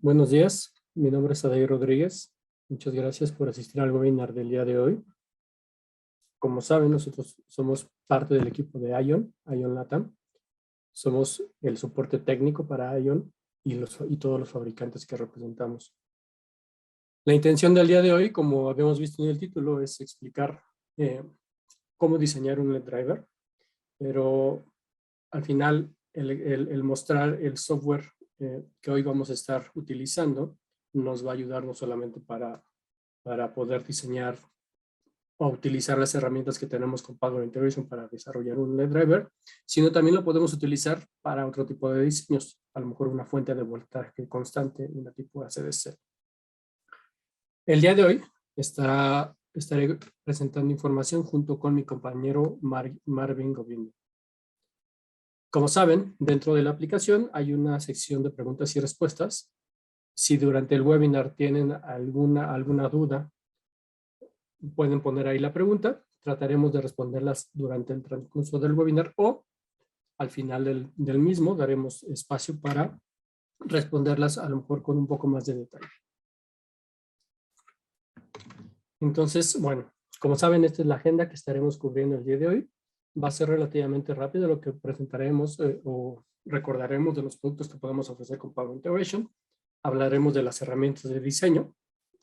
Buenos días, mi nombre es Adair Rodríguez. Muchas gracias por asistir al webinar del día de hoy. Como saben, nosotros somos parte del equipo de ION LATAM. Somos el soporte técnico para ION y todos los fabricantes que representamos. La intención del día de hoy, como habíamos visto en el título, es explicar cómo diseñar un LED driver, pero al final el mostrar el software que hoy vamos a estar utilizando nos va a ayudar no solamente para poder diseñar o utilizar las herramientas que tenemos con Power Integration para desarrollar un LED driver, sino también lo podemos utilizar para otro tipo de diseños, a lo mejor una fuente de voltaje constante, una tipo ACDC. El día de hoy estaré presentando información junto con mi compañero Marvin Govindo. Como saben, dentro de la aplicación hay una sección de preguntas y respuestas. Si durante el webinar tienen alguna duda, pueden poner ahí la pregunta. Trataremos de responderlas durante el transcurso del webinar o al final del mismo daremos espacio para responderlas a lo mejor con un poco más de detalle. Entonces, bueno, como saben, esta es la agenda que estaremos cubriendo el día de hoy. Va a ser relativamente rápido lo que presentaremos o recordaremos de los productos que podemos ofrecer con Power Integration. Hablaremos de las herramientas de diseño,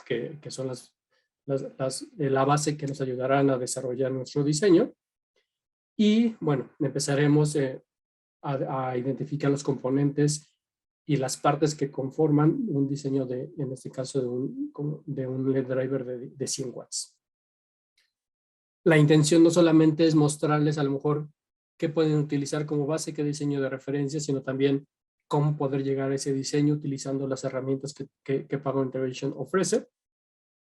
que son la base que nos ayudarán a desarrollar nuestro diseño. Y bueno, empezaremos a identificar los componentes y las partes que conforman un diseño en este caso, de un LED driver de 100 watts. La intención no solamente es mostrarles a lo mejor qué pueden utilizar como base, qué diseño de referencia, sino también cómo poder llegar a ese diseño utilizando las herramientas que Power Integration ofrece.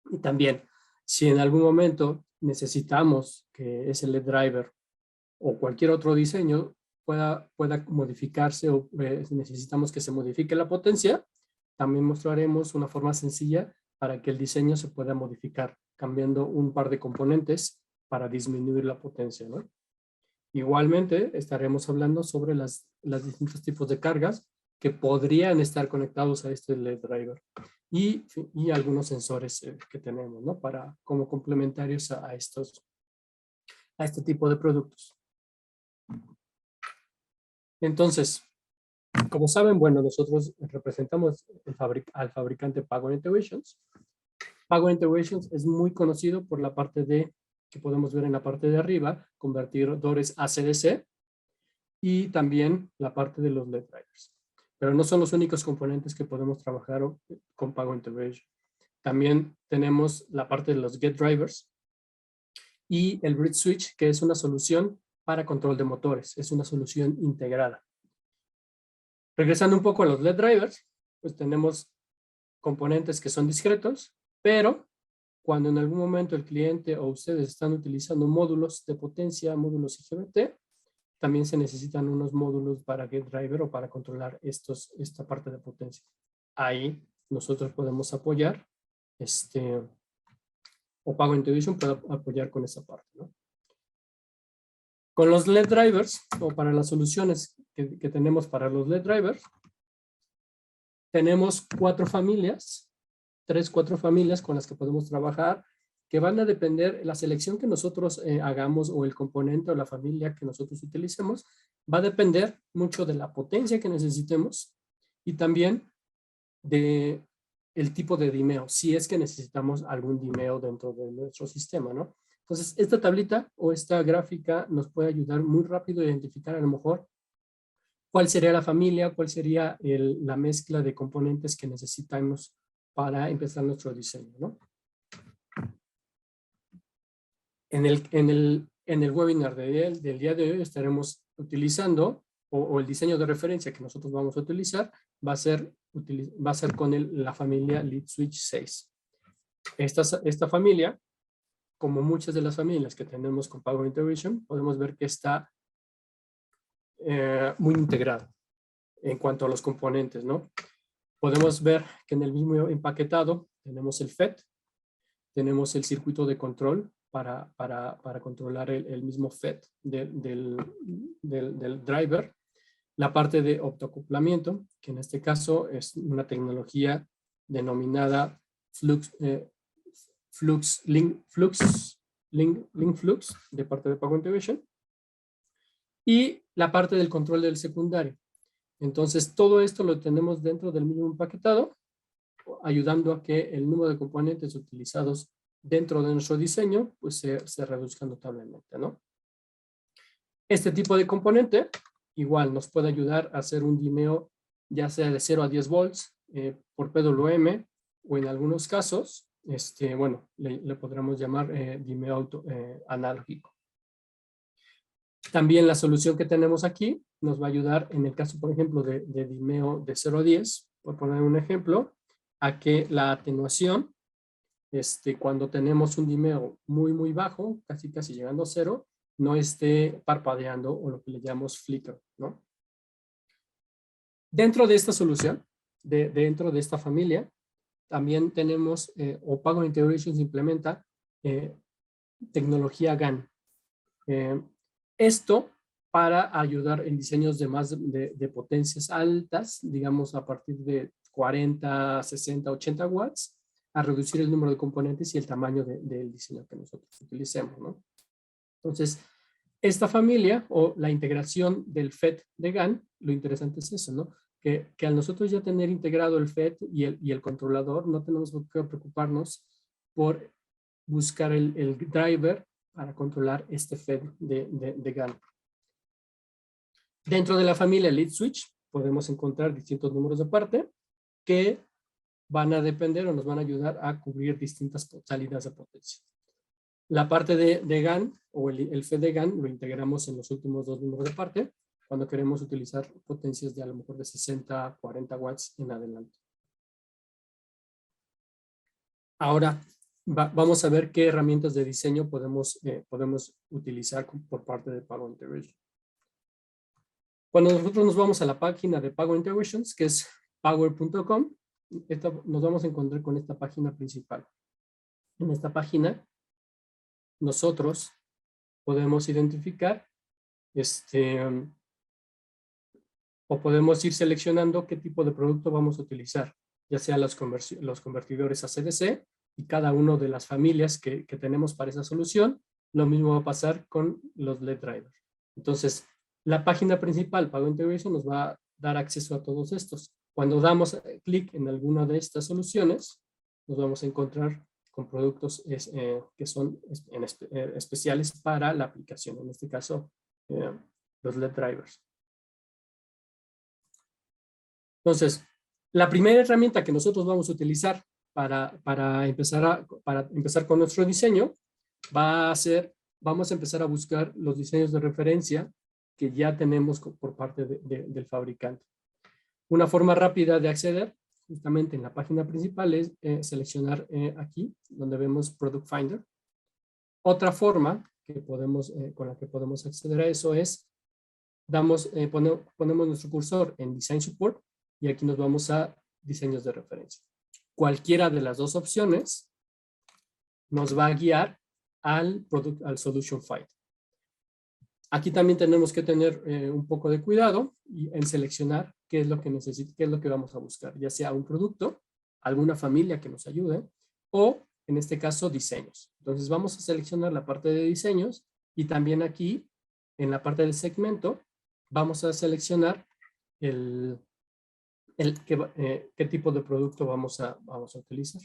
Y también, si en algún momento necesitamos que ese LED driver o cualquier otro diseño pueda modificarse o necesitamos que se modifique la potencia, también mostraremos una forma sencilla para que el diseño se pueda modificar cambiando un par de componentes para disminuir la potencia, ¿no? Igualmente estaremos hablando sobre los distintos tipos de cargas que podrían estar conectados a este LED driver y algunos sensores que tenemos, ¿no? Como complementarios a este tipo de productos. Entonces, como saben, bueno, nosotros representamos al fabricante Power Integrations. Power Integrations es muy conocido por la parte que podemos ver en la parte de arriba, convertidores AC/DC y también la parte de los LED drivers. Pero no son los únicos componentes que podemos trabajar con Power Integration. También tenemos la parte de los Get Drivers y el Bridge Switch, que es una solución para control de motores. Es una solución integrada. Regresando un poco a los LED drivers, pues tenemos componentes que son discretos, pero cuando en algún momento el cliente o ustedes están utilizando módulos de potencia, módulos IGBT, también se necesitan unos módulos para Get Driver o para controlar esta parte de potencia. Ahí nosotros podemos apoyar, o Power Integration puede apoyar con esa parte, ¿no? Con los LED drivers, o para las soluciones que tenemos para los LED drivers, tenemos 4 familias, 4 familias con las que podemos trabajar, que van a depender, la selección que nosotros hagamos o el componente o la familia que nosotros utilicemos, va a depender mucho de la potencia que necesitemos y también de el tipo de dimeo, si es que necesitamos algún dimeo dentro de nuestro sistema, ¿no? Entonces, esta tablita o esta gráfica nos puede ayudar muy rápido a identificar a lo mejor cuál sería la familia, cuál sería la mezcla de componentes que necesitamos para empezar nuestro diseño, ¿no? En el webinar del día de hoy estaremos utilizando, o el diseño de referencia que nosotros vamos a utilizar, va a ser con la familia Lead Switch 6. Esta familia, como muchas de las familias que tenemos con Power Integration, podemos ver que está muy integrada en cuanto a los componentes, ¿no? Podemos ver que en el mismo empaquetado tenemos el FET, tenemos el circuito de control para controlar el mismo FET del driver. La parte de optoacoplamiento, que en este caso es una tecnología denominada Link Flux de parte de Pago Integration. Y la parte del control del secundario. Entonces, todo esto lo tenemos dentro del mismo empaquetado, ayudando a que el número de componentes utilizados dentro de nuestro diseño pues se reduzca notablemente, ¿no? Este tipo de componente igual nos puede ayudar a hacer un dimeo ya sea de 0 a 10 volts por PWM o en algunos casos, bueno, le podremos llamar dimeo analógico. También la solución que tenemos aquí nos va a ayudar en el caso, por ejemplo, de dimeo de 0 a 10, por poner un ejemplo, a que la atenuación, cuando tenemos un dimeo muy, muy bajo, casi llegando a 0, no esté parpadeando o lo que le llamamos flicker, ¿no? Dentro de esta solución, dentro de esta familia, también tenemos, o Pago Integration se implementa tecnología GaN. Esto para ayudar en diseños de potencias altas, digamos a partir de 40, 60, 80 watts, a reducir el número de componentes y el tamaño del diseño que nosotros utilicemos, ¿no? Entonces, esta familia o la integración del FET de GaN, lo interesante es eso, ¿no? Que al nosotros ya tener integrado el FET y el controlador, no tenemos que preocuparnos por buscar el driver para controlar este FET de GaN. Dentro de la familia Lead Switch podemos encontrar distintos números de parte que van a depender o nos van a ayudar a cubrir distintas salidas de potencia. La parte de GaN o el FET de GaN lo integramos en los últimos dos números de parte cuando queremos utilizar potencias de a lo mejor de 60, 40 watts en adelante. Ahora vamos a ver qué herramientas de diseño podemos utilizar por parte de Pago Integration. Cuando nosotros nos vamos a la página de Pago Integrations, que es power.com, nos vamos a encontrar con esta página principal. En esta página, nosotros podemos identificar o podemos ir seleccionando qué tipo de producto vamos a utilizar, ya sea los convertidores AC/DC y cada una de las familias que tenemos para esa solución. Lo mismo va a pasar con los LED drivers. Entonces, la página principal, Pago Integration, nos va a dar acceso a todos estos. Cuando damos clic en alguna de estas soluciones, nos vamos a encontrar con productos que son especiales para la aplicación, en este caso, los LED drivers. Entonces, la primera herramienta que nosotros vamos a utilizar para empezar con nuestro diseño va a ser, vamos a empezar a buscar los diseños de referencia que ya tenemos por parte del fabricante. Una forma rápida de acceder justamente en la página principal es seleccionar aquí, donde vemos Product Finder. Otra forma que con la que podemos acceder a eso es, ponemos nuestro cursor en Design Support y aquí nos vamos a diseños de referencia. Cualquiera de las dos opciones nos va a guiar al Solution Finder. Aquí también tenemos que tener un poco de cuidado en seleccionar qué es lo que qué es lo que vamos a buscar, ya sea un producto, alguna familia que nos ayude, o en este caso diseños. Entonces vamos a seleccionar la parte de diseños y también aquí en la parte del segmento vamos a seleccionar qué tipo de producto vamos a utilizar.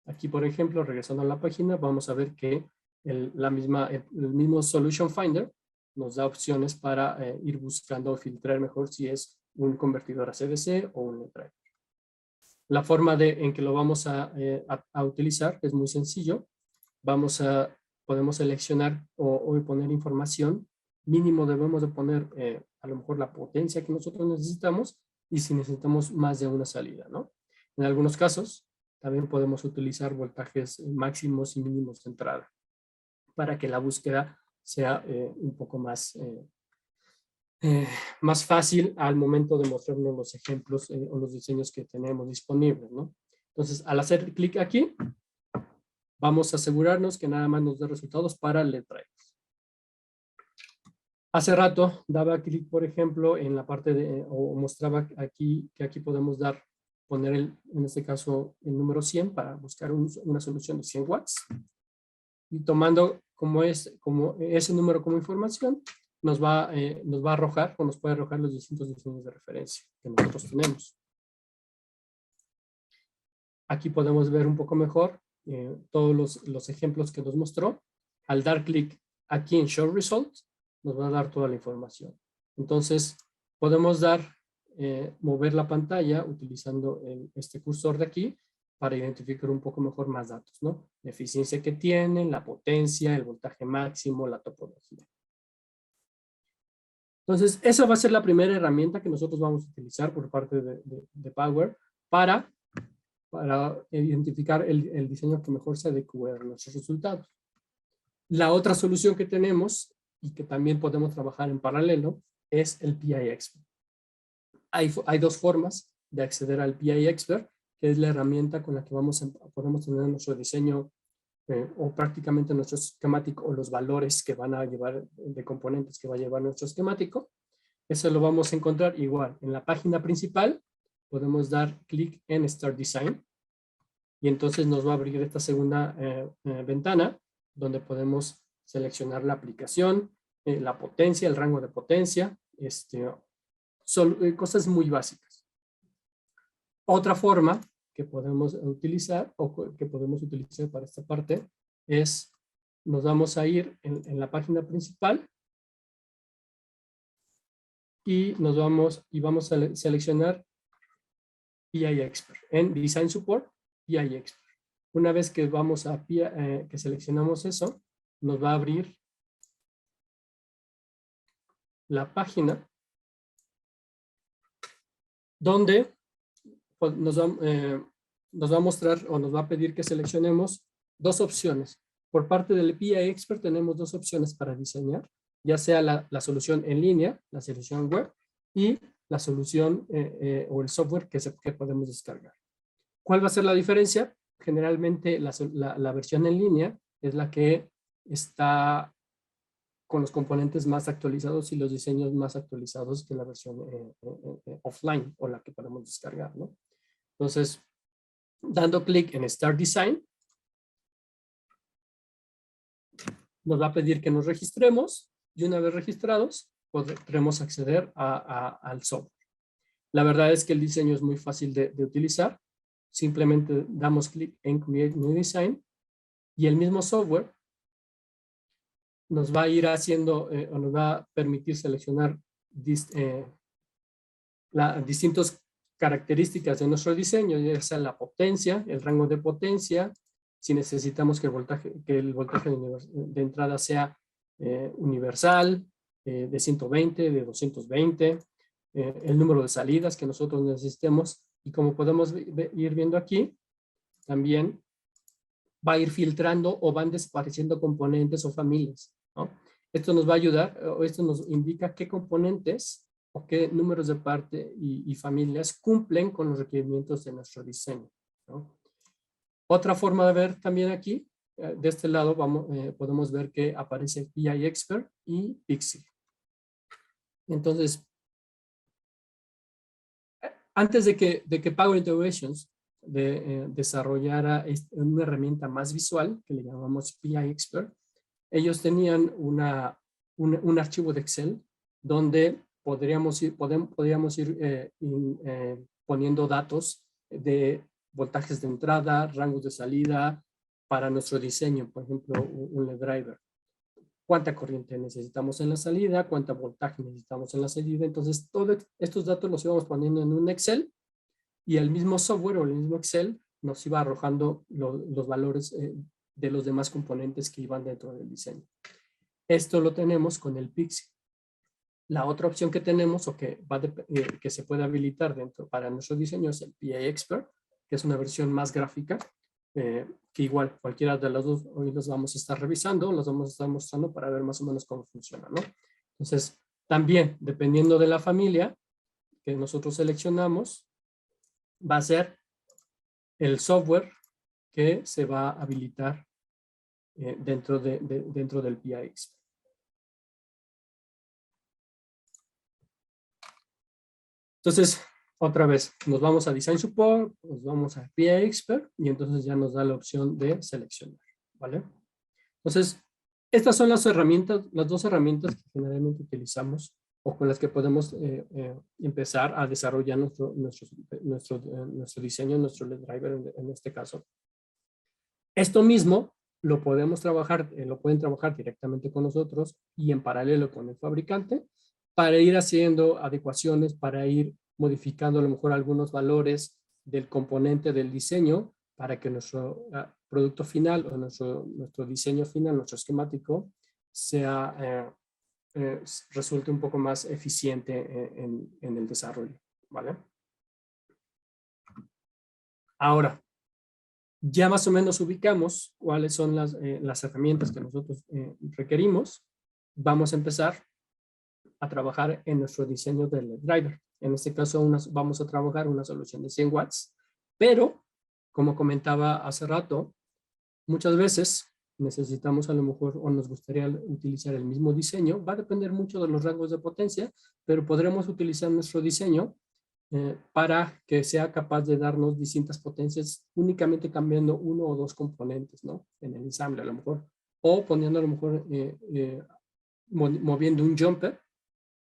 Aquí, por ejemplo, regresando a la página, vamos a ver que el mismo Solution Finder nos da opciones para ir buscando o filtrar mejor si es un convertidor AC/DC o un LED driver. La forma en que lo vamos a utilizar es muy sencillo. Podemos seleccionar o poner información. Mínimo debemos de poner a lo mejor la potencia que nosotros necesitamos y si necesitamos más de una salida, ¿no? En algunos casos también podemos utilizar voltajes máximos y mínimos de entrada para que la búsqueda sea un poco más fácil al momento de mostrarnos los ejemplos o los diseños que tenemos disponibles, ¿no? Entonces, al hacer clic aquí, vamos a asegurarnos que nada más nos dé resultados para LED drivers. Hace rato daba clic, por ejemplo, en la parte de, o mostraba aquí, que aquí podemos poner en este caso el número 100 para buscar una solución de 100 watts. Y tomando como ese número como información, nos va a arrojar o nos puede arrojar los distintos diseños de referencia que nosotros tenemos. Aquí podemos ver un poco mejor todos los ejemplos que nos mostró. Al dar clic aquí en Show Results, nos va a dar toda la información. Entonces, podemos mover la pantalla utilizando este cursor de aquí para identificar un poco mejor más datos, ¿no? La eficiencia que tienen, la potencia, el voltaje máximo, la topología. Entonces, esa va a ser la primera herramienta que nosotros vamos a utilizar por parte de Power para identificar el diseño que mejor se adecue a nuestros resultados. La otra solución que tenemos y que también podemos trabajar en paralelo es el PI Expert. Hay dos formas de acceder al PI Expert, que es la herramienta con la que podemos tener nuestro diseño o prácticamente nuestro esquemático o los valores que van a llevar de componentes que va a llevar nuestro esquemático. Eso lo vamos a encontrar igual en la página principal. Podemos dar clic en Start Design y entonces nos va a abrir esta segunda ventana donde podemos seleccionar la aplicación, la potencia, el rango de potencia, cosas muy básicas. Otra forma que podemos utilizar para esta parte es, nos vamos a ir en la página principal y vamos a seleccionar PI Expert en Design Support, PI Expert. Una vez que vamos a que seleccionamos eso, nos va a abrir la página donde pues, nos va a mostrar o nos va a pedir que seleccionemos dos opciones. Por parte del PI Expert tenemos dos opciones para diseñar, ya sea la solución en línea, la solución web, y la solución o el software que podemos descargar. ¿Cuál va a ser la diferencia? Generalmente la versión en línea es la que está con los componentes más actualizados y los diseños más actualizados que la versión offline o la que podemos descargar, ¿no? Entonces, dando clic en Start Design, nos va a pedir que nos registremos y una vez registrados podremos acceder al software. La verdad es que el diseño es muy fácil de utilizar. Simplemente damos clic en Create New Design y el mismo software nos va a ir haciendo o nos va a permitir seleccionar distintas características de nuestro diseño, ya sea la potencia, el rango de potencia, si necesitamos que el voltaje de entrada sea universal, de 120, de 220, el número de salidas que nosotros necesitemos, y como podemos ir viendo aquí, también va a ir filtrando o van desapareciendo componentes o familias, ¿no? Esto nos va a ayudar, o esto nos indica qué componentes o qué números de parte y familias cumplen con los requerimientos de nuestro diseño, ¿no? Otra forma de ver también aquí, de este lado podemos ver que aparece PI Expert y Pixel. Entonces, antes de que Power Integrations desarrollara una herramienta más visual, que le llamamos PI Expert, ellos tenían un archivo de Excel donde podríamos ir poniendo datos de voltajes de entrada, rangos de salida para nuestro diseño, por ejemplo, un LED driver. Cuánta corriente necesitamos en la salida, cuánto voltaje necesitamos en la salida. Entonces, todos estos datos los íbamos poniendo en un Excel y el mismo software o el mismo Excel nos iba arrojando los valores de los demás componentes que iban dentro del diseño. Esto lo tenemos con el Pixel. La otra opción que tenemos o que se puede habilitar para nuestro diseño es el PI Expert, que es una versión más gráfica, que igual cualquiera de las dos hoy los vamos a estar revisando, los vamos a estar mostrando para ver más o menos cómo funciona, ¿no? Entonces, también dependiendo de la familia que nosotros seleccionamos, va a ser el software que se va a habilitar dentro del PI Expert. Entonces, otra vez, nos vamos a Design Support, nos vamos a PA Expert y entonces ya nos da la opción de seleccionar, ¿vale? Entonces, estas son las herramientas, las dos herramientas que generalmente utilizamos o con las que podemos empezar a desarrollar nuestro diseño, nuestro LED driver en este caso. Esto mismo lo podemos trabajar, lo pueden trabajar directamente con nosotros y en paralelo con el fabricante para ir haciendo adecuaciones, para ir modificando a lo mejor algunos valores del componente del diseño para que nuestro producto final o nuestro diseño final, nuestro esquemático, sea, resulte un poco más eficiente en el desarrollo, ¿vale? Ahora, ya más o menos ubicamos cuáles son las herramientas que nosotros requerimos. Vamos a empezar a trabajar en nuestro diseño del driver. En este caso vamos a trabajar una solución de 100 watts, pero como comentaba hace rato, muchas veces necesitamos a lo mejor o nos gustaría utilizar el mismo diseño. Va a depender mucho de los rangos de potencia, pero podremos utilizar nuestro diseño para que sea capaz de darnos distintas potencias únicamente cambiando uno o dos componentes, ¿no? En el ensamble a lo mejor. O poniendo a lo mejor, moviendo un jumper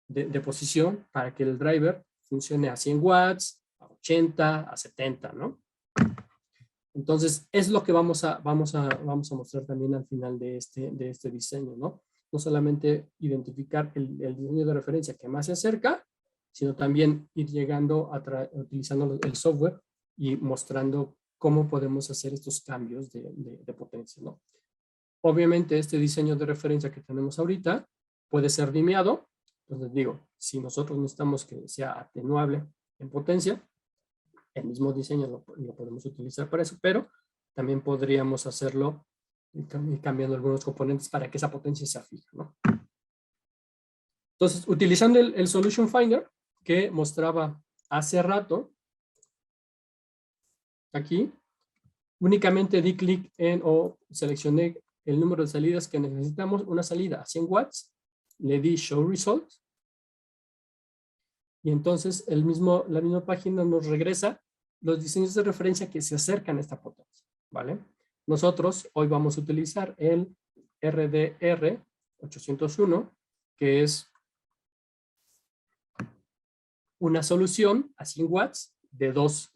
de posición para que el driver funcione a 100 watts, a 80, a 70, ¿no? Entonces, es lo que vamos a mostrar también al final de este diseño, ¿no? No solamente identificar el diseño de referencia que más se acerca, sino también ir llegando utilizando el software y mostrando cómo podemos hacer estos cambios de potencia, ¿no? Obviamente, este diseño de referencia que tenemos ahorita puede ser dimeado. Entonces, digo, si nosotros necesitamos que sea atenuable en potencia, el mismo diseño lo podemos utilizar para eso, pero también podríamos hacerlo cambiando algunos componentes para que esa potencia sea fija, ¿no? Entonces, utilizando el Solution Finder que mostraba hace rato, aquí, únicamente di clic en o seleccioné el número de salidas que necesitamos, una salida a 100 watts, le di Show Results, y entonces la misma página nos regresa los diseños de referencia que se acercan a esta potencia, ¿vale? Nosotros hoy vamos a utilizar el RDR 801, que es una solución a 100 watts de dos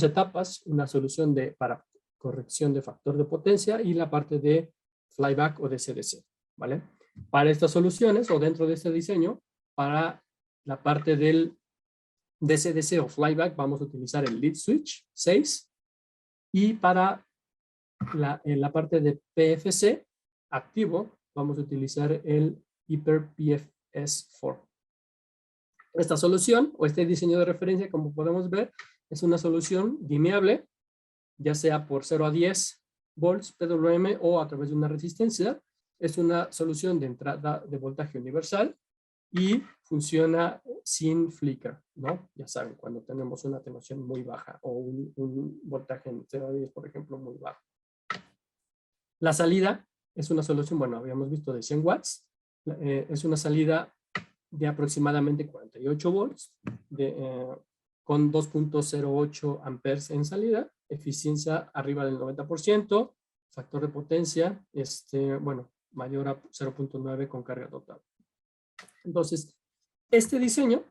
etapas, una solución para corrección de factor de potencia y la parte de flyback o de CDC, ¿vale? Para estas soluciones o dentro de este diseño, para la parte del DCDC o flyback vamos a utilizar el lead switch 6 y para la parte de PFC activo vamos a utilizar el Hyper PFS 4. Esta solución o este diseño de referencia, como podemos ver, es una solución dimeable, ya sea por 0 a 10 volts PWM o a través de una resistencia. Es una solución de entrada de voltaje universal y funciona sin flicker, ¿no? Ya saben, cuando tenemos una atenuación muy baja o un voltaje en 0 a 10, por ejemplo, muy bajo. La salida es una solución, bueno, habíamos visto de 100 watts, es una salida de aproximadamente 48 volts, con 2.08 amperes en salida, eficiencia arriba del 90%, factor de potencia, bueno, mayor a 0.9 con carga total. Entonces, este diseño,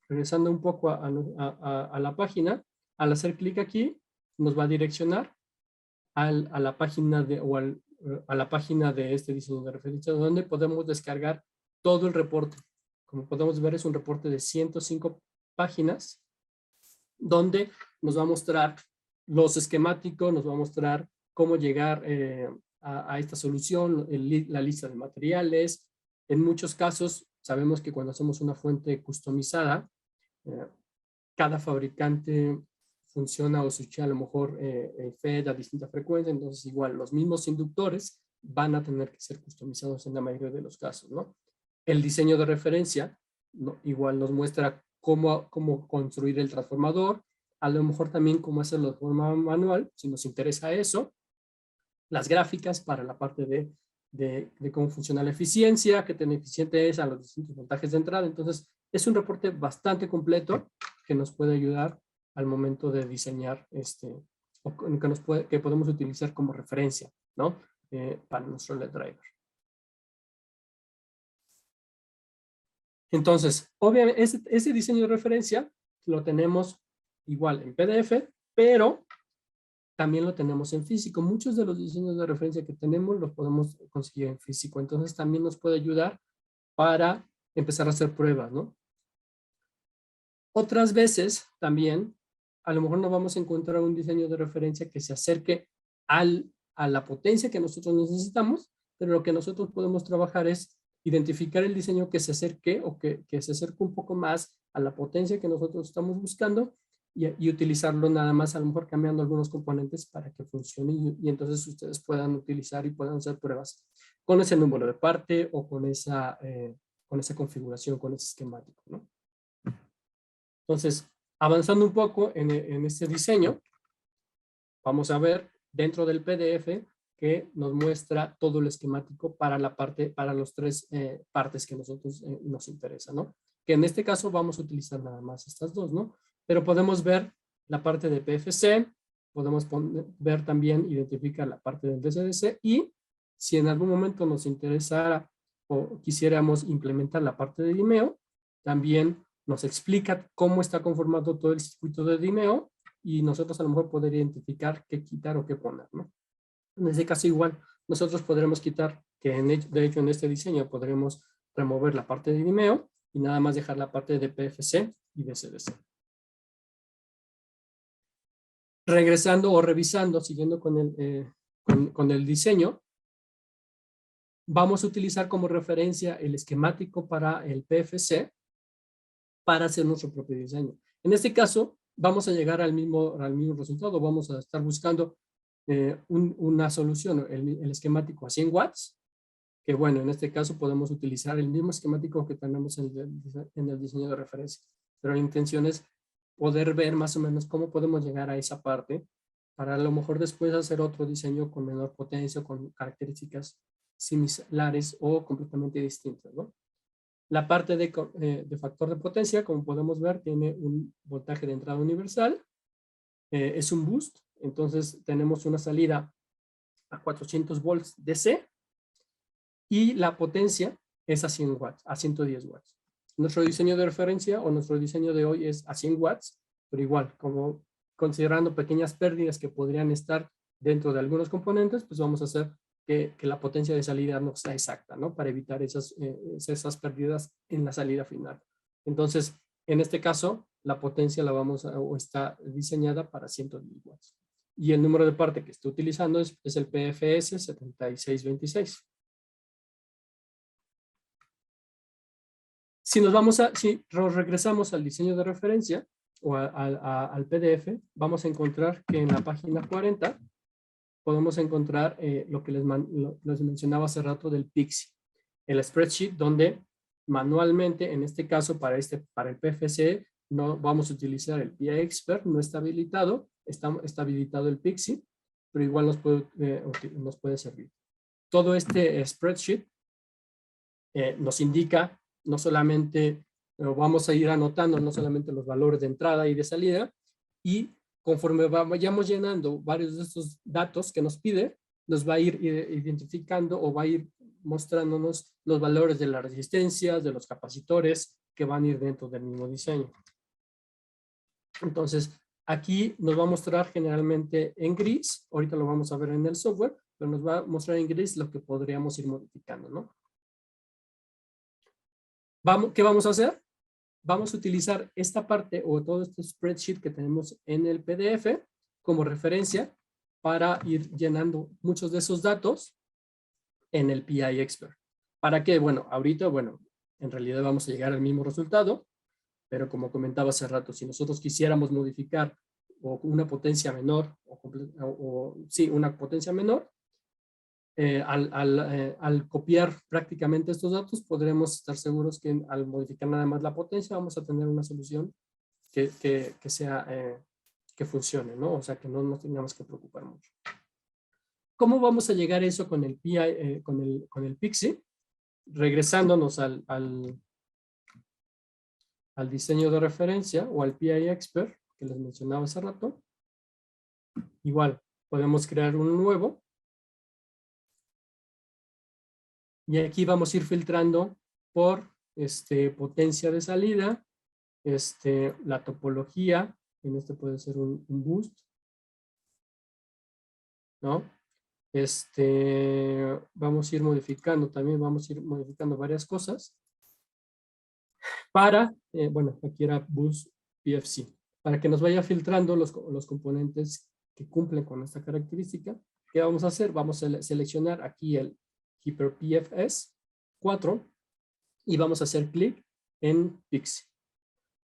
regresando un poco a la página, al hacer clic aquí, nos va a direccionar a la página a la página de este diseño de referencia, donde podemos descargar todo el reporte. Como podemos ver, es un reporte de 105 páginas, donde nos va a mostrar los esquemáticos, nos va a mostrar cómo llegar a esta solución, la lista de materiales. En muchos casos, sabemos que cuando hacemos una fuente customizada, cada fabricante funciona o switcha a lo mejor FET a distinta frecuencia, entonces igual los mismos inductores van a tener que ser customizados en la mayoría de los casos, ¿no? El diseño de referencia, ¿no? Igual nos muestra cómo construir el transformador, a lo mejor también cómo hacerlo de forma manual, si nos interesa eso, las gráficas para la parte de cómo funciona la eficiencia, qué tan eficiente es a los distintos voltajes de entrada. Entonces, Es un reporte bastante completo que nos puede ayudar al momento de diseñar o que podemos utilizar como referencia, ¿no? Para nuestro LED driver. Entonces, obviamente, ese diseño de referencia lo tenemos igual en PDF, pero también lo tenemos en físico. Muchos de los diseños de referencia que tenemos los podemos conseguir en físico. Entonces, también nos puede ayudar para empezar a hacer pruebas, ¿no? Otras veces, también, a lo mejor no vamos a encontrar un diseño de referencia que se acerque a la potencia que nosotros necesitamos, pero lo que nosotros podemos trabajar es identificar el diseño que se acerque o que se acerque un poco más a la potencia que nosotros estamos buscando y utilizarlo nada más, a lo mejor cambiando algunos componentes para que funcione y entonces ustedes puedan utilizar y puedan hacer pruebas con ese número de parte o con esa configuración, con ese esquemático, ¿no? Entonces, avanzando un poco en este diseño, vamos a ver dentro del PDF que nos muestra todo el esquemático para los tres partes que nosotros nos interesa, ¿no? Que en este caso vamos a utilizar nada más estas dos, ¿no? Pero podemos ver la parte de PFC, podemos ver también, identificar la parte del DCDC y si en algún momento nos interesara o quisiéramos implementar la parte de Vimeo, también nos explica cómo está conformado todo el circuito de Vimeo y nosotros a lo mejor poder identificar qué quitar o qué poner, ¿no? En este caso igual, nosotros podremos quitar, de hecho en este diseño podremos remover la parte de Vimeo y nada más dejar la parte de PFC y de CDC. Regresando o revisando, siguiendo con el diseño, vamos a utilizar como referencia el esquemático para el PFC para hacer nuestro propio diseño. En este caso, vamos a llegar al mismo resultado. Vamos a estar buscando una solución, el esquemático a 100 watts, que bueno, en este caso podemos utilizar el mismo esquemático que tenemos en el diseño de referencia. Pero la intención es poder ver más o menos cómo podemos llegar a esa parte para a lo mejor después hacer otro diseño con menor potencia, con características similares o completamente distintas, ¿no? La parte de factor de potencia, como podemos ver, tiene un voltaje de entrada universal, es un boost, entonces tenemos una salida a 400 volts DC y la potencia es a 100 watts, a 110 watts. Nuestro diseño de referencia o nuestro diseño de hoy es a 100 watts, pero igual, como considerando pequeñas pérdidas que podrían estar dentro de algunos componentes, pues vamos a hacer que la potencia de salida no sea exacta, ¿no? Para evitar esas pérdidas en la salida final. Entonces, en este caso, la potencia está diseñada para 110 watts. Y el número de parte que estoy utilizando es el PFS 7626. Si nos regresamos al diseño de referencia o al PDF, vamos a encontrar que en la página 40 podemos encontrar lo que les mencionaba hace rato del PIXI, el spreadsheet donde manualmente, en este caso para el PFC, no vamos a utilizar el PI Expert, no está habilitado, está habilitado el PIXI, pero igual nos puede servir. Todo este spreadsheet nos indica no solamente, vamos a ir anotando no solamente los valores de entrada y de salida, y conforme vayamos llenando varios de estos datos que nos pide, nos va a ir identificando o va a ir mostrándonos los valores de las resistencias, de los capacitores que van a ir dentro del mismo diseño. Entonces, aquí nos va a mostrar generalmente en gris, ahorita lo vamos a ver en el software, pero nos va a mostrar en gris lo que podríamos ir modificando, ¿no? ¿Qué vamos a hacer? Vamos a utilizar esta parte o todo este spreadsheet que tenemos en el PDF como referencia para ir llenando muchos de esos datos en el PI Expert. ¿Para qué? Bueno, ahorita, en realidad vamos a llegar al mismo resultado, pero como comentaba hace rato, si nosotros quisiéramos modificar una potencia menor, una potencia menor, al copiar prácticamente estos datos, podremos estar seguros que al modificar nada más la potencia, vamos a tener una solución que funcione, ¿no? O sea, que no nos tengamos que preocupar mucho. ¿Cómo vamos a llegar a eso con el PI, con el PIXI? Regresándonos al diseño de referencia o al PI Expert que les mencionaba hace rato. Igual, podemos crear un nuevo. Y aquí vamos a ir filtrando por potencia de salida, la topología, en este puede ser un boost, ¿no? Vamos a ir modificando, también vamos a ir modificando varias cosas para, bueno, aquí era boost PFC, para que nos vaya filtrando los componentes que cumplen con esta característica. ¿Qué vamos a hacer? Vamos a seleccionar aquí el HyperPFS 4 y vamos a hacer clic en Pixie.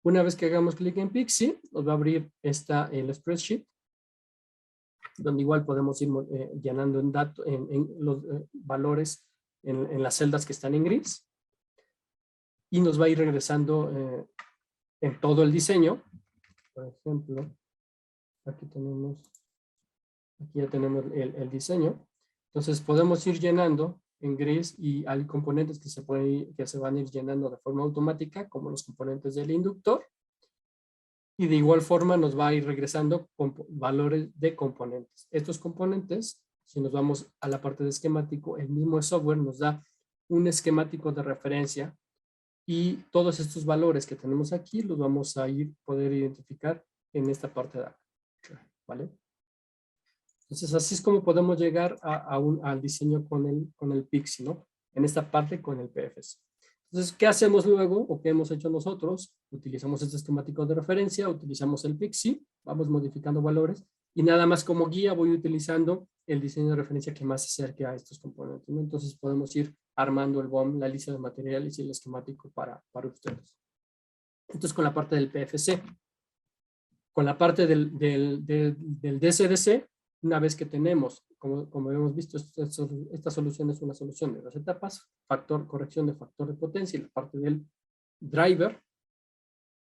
Una vez que hagamos clic en Pixie, nos va a abrir el spreadsheet, donde igual podemos ir llenando en los valores en las celdas que están en gris. Y nos va a ir regresando en todo el diseño. Por ejemplo, aquí ya tenemos el diseño. Entonces podemos ir llenando en gris y hay componentes que se van a ir llenando de forma automática, como los componentes del inductor. Y de igual forma nos va a ir regresando con valores de componentes. Estos componentes, si nos vamos a la parte de esquemático, el mismo software nos da un esquemático de referencia y todos estos valores que tenemos aquí los vamos a poder identificar en esta parte de acá, ¿vale? Entonces así es como podemos llegar al diseño con el Pixie, ¿no? En esta parte con el PFS. Entonces, ¿qué hacemos luego o qué hemos hecho nosotros? Utilizamos este esquemático de referencia, utilizamos el Pixie, vamos modificando valores y nada más como guía voy utilizando el diseño de referencia que más se acerque a estos componentes, ¿no? Entonces podemos ir armando el BOM, la lista de materiales y el esquemático para ustedes. Entonces con la parte del PFC. Con la parte del DCDC, una vez que tenemos, como hemos visto, esta solución es una solución de 2 etapas, corrección de factor de potencia y la parte del driver.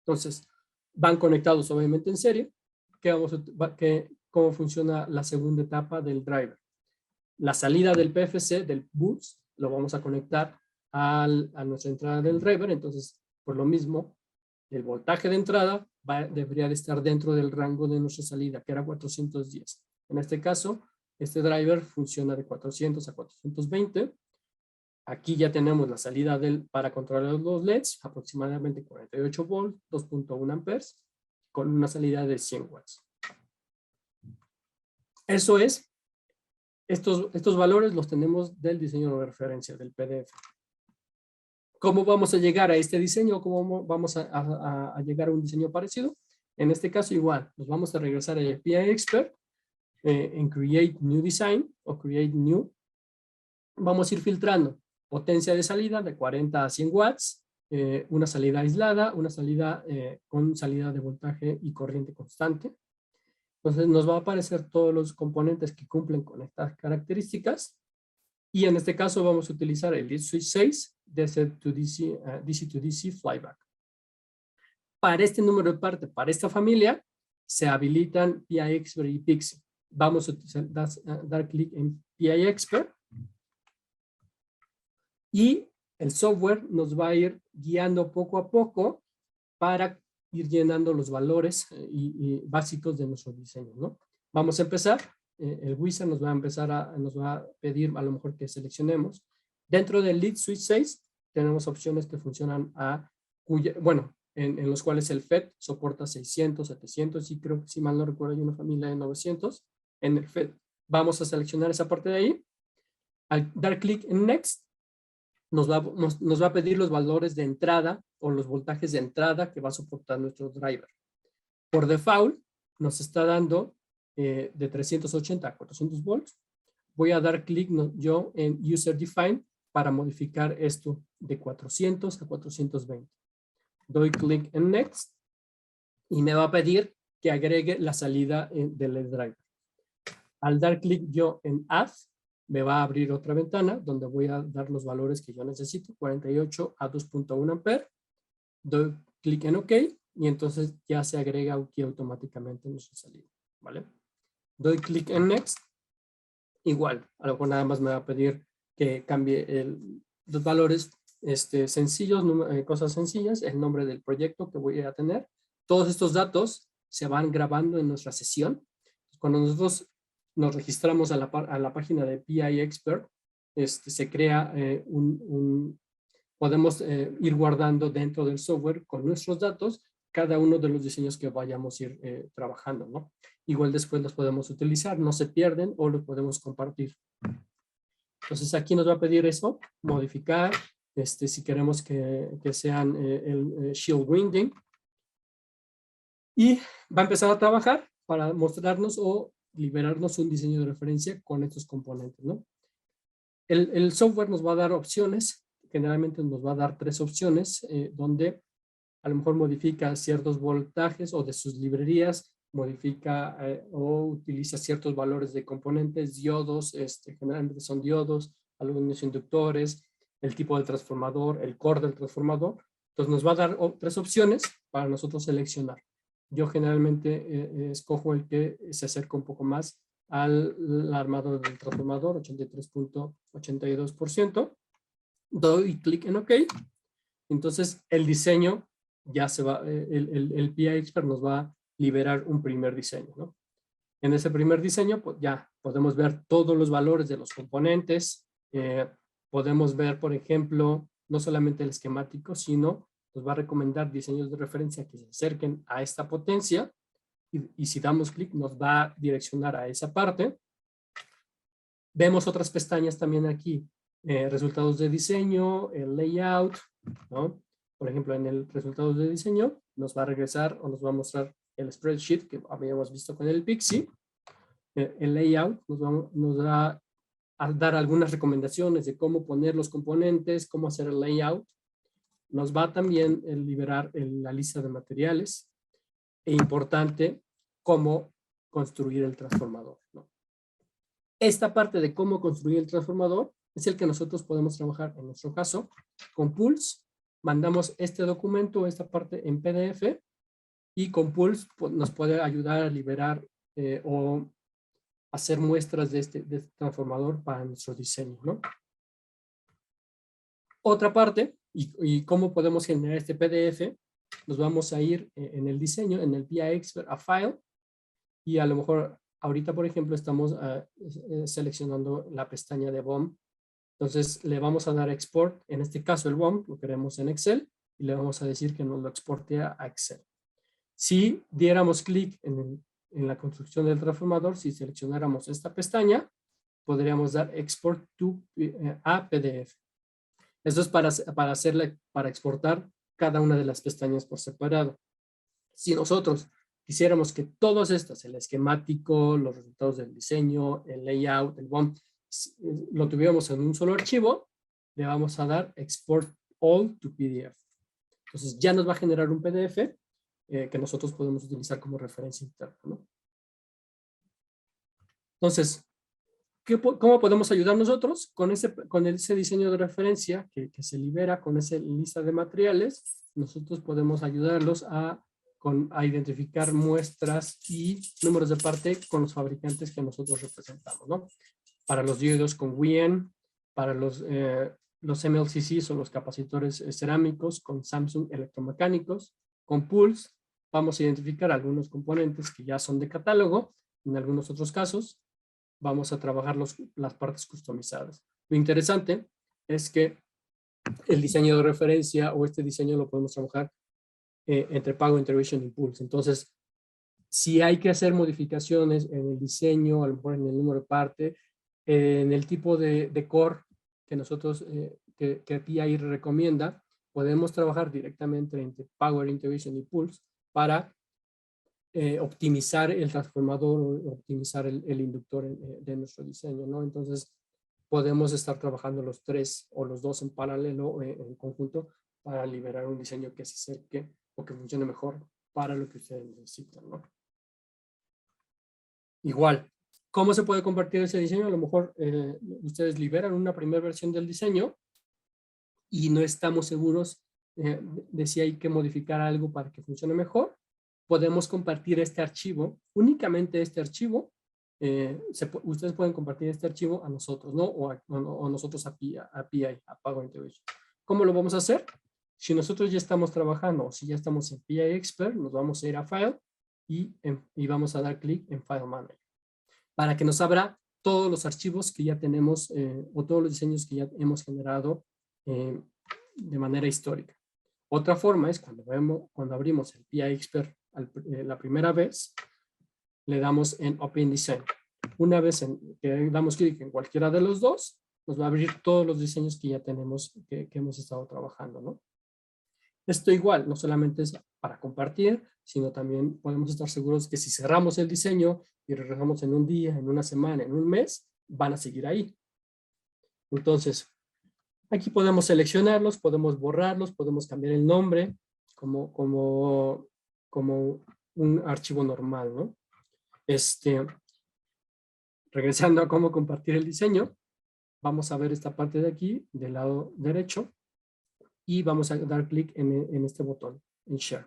Entonces, van conectados obviamente en serie. ¿Cómo funciona la segunda etapa del driver? La salida del PFC, del boost, lo vamos a conectar a nuestra entrada del driver. Entonces, por lo mismo, el voltaje de entrada debería de estar dentro del rango de nuestra salida, que era 410. En este caso, este driver funciona de 400 a 420. Aquí ya tenemos la salida para controlar los LEDs, aproximadamente 48 volts, 2.1 amperes, con una salida de 100 watts. Eso es, estos valores los tenemos del diseño de referencia, del PDF. ¿Cómo vamos a llegar a este diseño? ¿Cómo vamos a llegar a un diseño parecido? En este caso igual, nos vamos a regresar al PI Expert en Create New Design o Create New. Vamos a ir filtrando potencia de salida de 40 a 100 watts, una salida aislada, una salida con salida de voltaje y corriente constante. Entonces nos va a aparecer todos los componentes que cumplen con estas características. Y en este caso vamos a utilizar el lead switch 6 DC to DC flyback. Para este número de parte, para esta familia, se habilitan PI Expert y Pixie. Vamos a dar clic en PI Expert y el software nos va a ir guiando poco a poco para ir llenando los valores básicos de nuestro diseño, ¿no? Vamos a empezar. El wizard nos va a pedir a lo mejor que seleccionemos. Dentro del lead switch 6 tenemos opciones que funcionan en los cuales el FET soporta 600, 700 y creo que si mal no recuerdo hay una familia de 900. En el FET vamos a seleccionar esa parte de ahí. Al dar clic en Next, nos va a pedir los valores de entrada o los voltajes de entrada que va a soportar nuestro driver. Por default, nos está dando de 380 a 400 volts. Voy a dar clic yo en User Define para modificar esto de 400 a 420. Doy clic en Next y me va a pedir que agregue la salida del LED driver. Al dar clic yo en Add, me va a abrir otra ventana donde voy a dar los valores que yo necesito, 48 a 2.1 amperes. Doy clic en OK y entonces ya se agrega aquí automáticamente nuestra salida, ¿vale? Doy clic en Next. Igual, a lo mejor nada más me va a pedir que cambie los valores sencillos, cosas sencillas, el nombre del proyecto que voy a tener. Todos estos datos se van grabando en nuestra sesión. Cuando nosotros nos registramos a la página de PI Expert, se crea podemos ir guardando dentro del software con nuestros datos cada uno de los diseños que vayamos a ir trabajando, ¿no? Igual después los podemos utilizar, no se pierden o los podemos compartir. Entonces aquí nos va a pedir eso, modificar, si queremos que sean el shield winding. Y va a empezar a trabajar para mostrarnos o liberarnos un diseño de referencia con estos componentes, ¿no? El software nos va a dar opciones, generalmente nos va a dar 3 opciones, donde a lo mejor modifica ciertos voltajes o de sus librerías, modifica o utiliza ciertos valores de componentes, diodos, generalmente son diodos, algunos inductores, el tipo de transformador, el core del transformador. Entonces nos va a dar 3 opciones para nosotros seleccionar. Yo generalmente escojo el que se acerca un poco más al armado del transformador, 83.82%. Doy clic en OK. Entonces el diseño ya se va, el PI Expert nos va a liberar un primer diseño, ¿no? En ese primer diseño pues, ya podemos ver todos los valores de los componentes. Podemos ver, por ejemplo, no solamente el esquemático, sino nos va a recomendar diseños de referencia que se acerquen a esta potencia. Y si damos clic nos va a direccionar a esa parte. Vemos otras pestañas también aquí. Resultados de diseño, el layout, ¿no? Por ejemplo, en el resultados de diseño nos va a regresar o nos va a mostrar el spreadsheet que habíamos visto con el Pixie. El layout nos va a dar algunas recomendaciones de cómo poner los componentes, cómo hacer el layout. Nos va también a liberar la lista de materiales. E importante, cómo construir el transformador, ¿no? Esta parte de cómo construir el transformador es el que nosotros podemos trabajar, en nuestro caso, con Pulse. Mandamos este documento, esta parte en PDF, y con Pulse nos puede ayudar a liberar o hacer muestras de este transformador para nuestro diseño, ¿no? Otra parte, y cómo podemos generar este PDF, nos vamos a ir en el diseño, en el PI Expert, a File, y a lo mejor ahorita, por ejemplo, estamos seleccionando la pestaña de BOM. Entonces le vamos a dar export, en este caso el BOM lo queremos en Excel y le vamos a decir que nos lo exporte a Excel. Si diéramos clic en la construcción del transformador, si seleccionáramos esta pestaña, podríamos dar export to, a PDF. Esto es para exportar cada una de las pestañas por separado. Si nosotros quisiéramos que todas estas, el esquemático, los resultados del diseño, el layout, el BOM, lo tuviéramos en un solo archivo, le vamos a dar Export All to PDF. Entonces ya nos va a generar un PDF que nosotros podemos utilizar como referencia interna, ¿no? Entonces, ¿cómo podemos ayudar nosotros? Con ese diseño de referencia que se libera con esa lista de materiales, nosotros podemos ayudarlos a identificar muestras y números de parte con los fabricantes que nosotros representamos, ¿no? Para los diodos con WIN, para los MLCCs o los capacitores cerámicos con Samsung electromecánicos, con Pulse vamos a identificar algunos componentes que ya son de catálogo, en algunos otros casos vamos a trabajar las partes customizadas. Lo interesante es que el diseño de referencia o este diseño lo podemos trabajar entre Power Integration y Pulse. Entonces, si hay que hacer modificaciones en el diseño, a lo mejor en el número de parte, en el tipo de core que nosotros, que PI recomienda, podemos trabajar directamente entre Power Integration y Pulse para optimizar el transformador o optimizar el inductor de nuestro diseño, ¿no? Entonces, podemos estar trabajando los 3 o los 2 en paralelo o en conjunto para liberar un diseño que se acerque o que funcione mejor para lo que ustedes necesitan, ¿no? Igual, ¿cómo se puede compartir ese diseño? A lo mejor ustedes liberan una primera versión del diseño y no estamos seguros de si hay que modificar algo para que funcione mejor. Podemos compartir este archivo, únicamente este archivo. Ustedes pueden compartir este archivo a nosotros, ¿no? O nosotros a PI, a Power Integration. ¿Cómo lo vamos a hacer? Si nosotros ya estamos trabajando o si ya estamos en PI Expert, nos vamos a ir a File y vamos a dar clic en File Manager para que nos abra todos los archivos que ya tenemos o todos los diseños que ya hemos generado de manera histórica. Otra forma es cuando abrimos el PI Expert la primera vez, le damos en Open Design. Una vez que damos clic en cualquiera de los dos, nos va a abrir todos los diseños que ya tenemos, que hemos estado trabajando, ¿no? Esto igual, no solamente es para compartir, sino también podemos estar seguros que si cerramos el diseño y regresamos en un día, en una semana, en un mes, van a seguir ahí. Entonces, aquí podemos seleccionarlos, podemos borrarlos, podemos cambiar el nombre como un archivo normal, ¿no? Regresando a cómo compartir el diseño, vamos a ver esta parte de aquí, del lado derecho, y vamos a dar clic en este botón, en Share.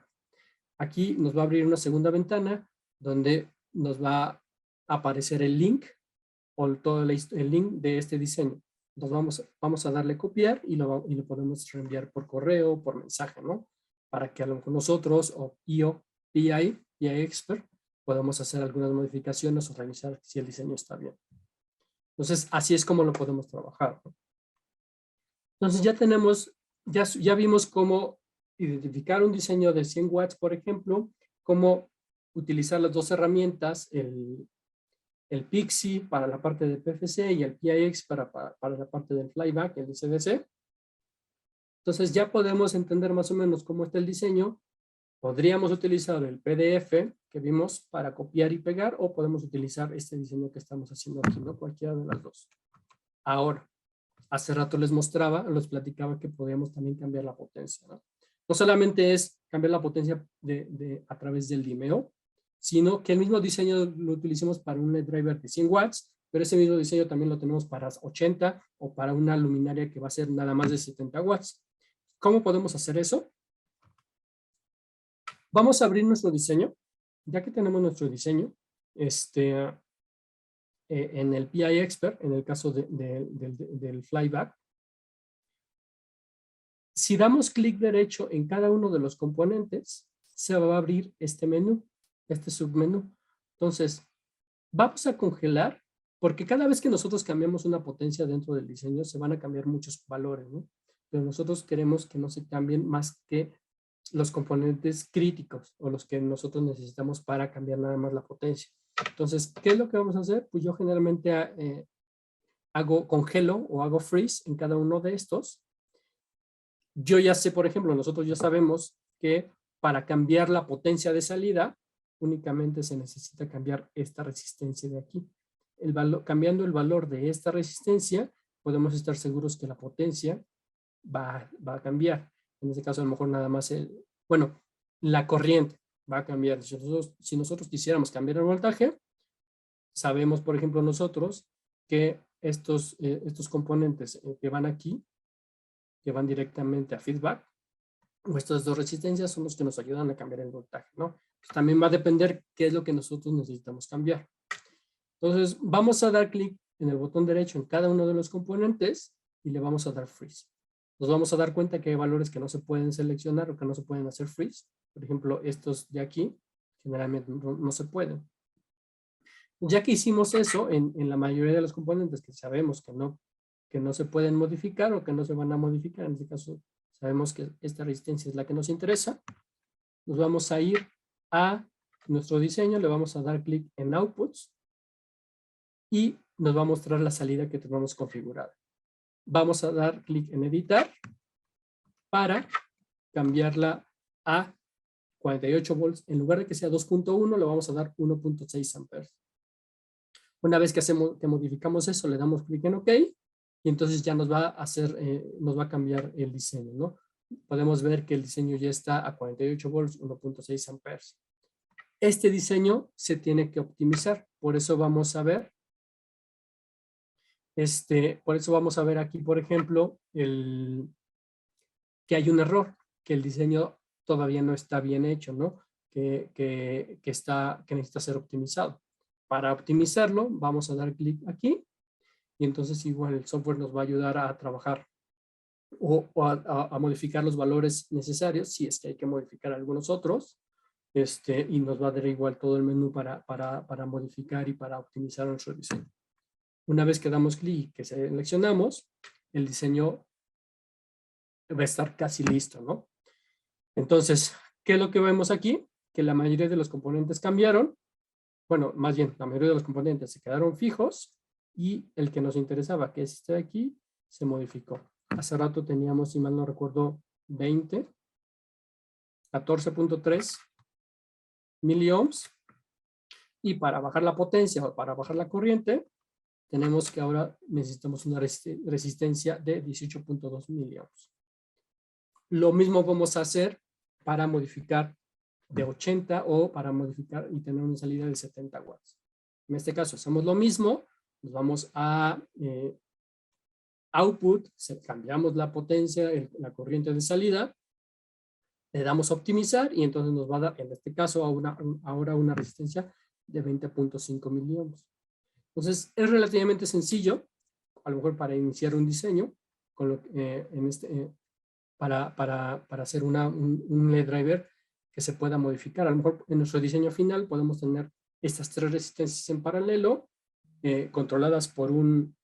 Aquí nos va a abrir una segunda ventana donde nos va a aparecer el link o todo el link de este diseño. Entonces vamos a darle copiar y lo podemos reenviar por correo, por mensaje, ¿no? Para que a lo mejor nosotros o PI Expert podamos hacer algunas modificaciones o revisar si el diseño está bien. Entonces, así es como lo podemos trabajar, ¿no? Entonces ya vimos cómo identificar un diseño de 100 watts, por ejemplo, cómo utilizar las dos herramientas, el Pixie para la parte de PFC y el PIX para la parte del flyback, el CDC. Entonces ya podemos entender más o menos cómo está el diseño. Podríamos utilizar el PDF que vimos para copiar y pegar, o podemos utilizar este diseño que estamos haciendo aquí, ¿no? Cualquiera de las dos. Ahora, hace rato les platicaba que podíamos también cambiar la potencia, ¿no? No solamente es cambiar la potencia a través del dimeo, sino que el mismo diseño lo utilicemos para un LED driver de 100 watts, pero ese mismo diseño también lo tenemos para 80 o para una luminaria que va a ser nada más de 70 watts. ¿Cómo podemos hacer eso? Vamos a abrir nuestro diseño. Ya que tenemos nuestro diseño, en el PI Expert, en el caso del flyback, si damos clic derecho en cada uno de los componentes, se va a abrir este menú, este submenú. Entonces, vamos a congelar, porque cada vez que nosotros cambiamos una potencia dentro del diseño, se van a cambiar muchos valores, ¿no? Pero nosotros queremos que no se cambien más que los componentes críticos o los que nosotros necesitamos para cambiar nada más la potencia. Entonces, ¿qué es lo que vamos a hacer? Pues yo generalmente congelo o hago freeze en cada uno de estos. Yo ya sé, por ejemplo, nosotros ya sabemos que para cambiar la potencia de salida, únicamente se necesita cambiar esta resistencia de aquí. Cambiando el valor de esta resistencia, podemos estar seguros que la potencia va a cambiar. En este caso, a lo mejor nada más la corriente va a cambiar. Si nosotros quisiéramos cambiar el voltaje, sabemos, por ejemplo, nosotros que estos componentes que van aquí, que van directamente a feedback, o estas dos resistencias son los que nos ayudan a cambiar el voltaje, ¿no? Pues también va a depender qué es lo que nosotros necesitamos cambiar. Entonces, vamos a dar clic en el botón derecho en cada uno de los componentes y le vamos a dar freeze. Nos vamos a dar cuenta que hay valores que no se pueden seleccionar o que no se pueden hacer freeze. Por ejemplo, estos de aquí, generalmente no se pueden. Ya que hicimos eso en la mayoría de los componentes que sabemos que no se pueden modificar o que no se van a modificar, en este caso sabemos que esta resistencia es la que nos interesa, nos vamos a ir a nuestro diseño, le vamos a dar clic en Outputs y nos va a mostrar la salida que tenemos configurada. Vamos a dar clic en Editar para cambiarla a 48 volts. En lugar de que sea 2.1, le vamos a dar 1.6 amperes. Una vez que modificamos eso, le damos clic en OK y entonces ya nos va a cambiar el diseño, ¿no? Podemos ver que el diseño ya está a 48 volts, 1.6 amperes. Este diseño se tiene que optimizar, por eso vamos a ver aquí, por ejemplo, que hay un error, que el diseño todavía no está bien hecho, ¿no? Que necesita ser optimizado. Para optimizarlo, vamos a dar clic aquí y entonces igual el software nos va a ayudar a trabajar a modificar los valores necesarios, si es que hay que modificar algunos otros, y nos va a dar igual todo el menú para modificar y para optimizar nuestro diseño. Una vez que damos clic y que seleccionamos, el diseño va a estar casi listo, ¿no? Entonces, ¿qué es lo que vemos aquí? Que la mayoría de los componentes cambiaron. Bueno, más bien, la mayoría de los componentes se quedaron fijos y el que nos interesaba, que es este de aquí, se modificó. Hace rato teníamos, si mal no recuerdo, 20, 14.3 miliohms. Y para bajar la potencia o para bajar la corriente, tenemos que ahora necesitamos una resistencia de 18.2 miliohms. Lo mismo vamos a hacer para modificar de 80 o para modificar y tener una salida de 70 watts. En este caso hacemos lo mismo, nos vamos a output, cambiamos la potencia, la corriente de salida, le damos a optimizar y entonces nos va a dar, en este caso, ahora una resistencia de 20.5 miliohms. Entonces es relativamente sencillo, a lo mejor para iniciar un diseño, con lo, para hacer un LED driver que se pueda modificar. A lo mejor en nuestro diseño final podemos tener estas tres resistencias en paralelo, controladas por un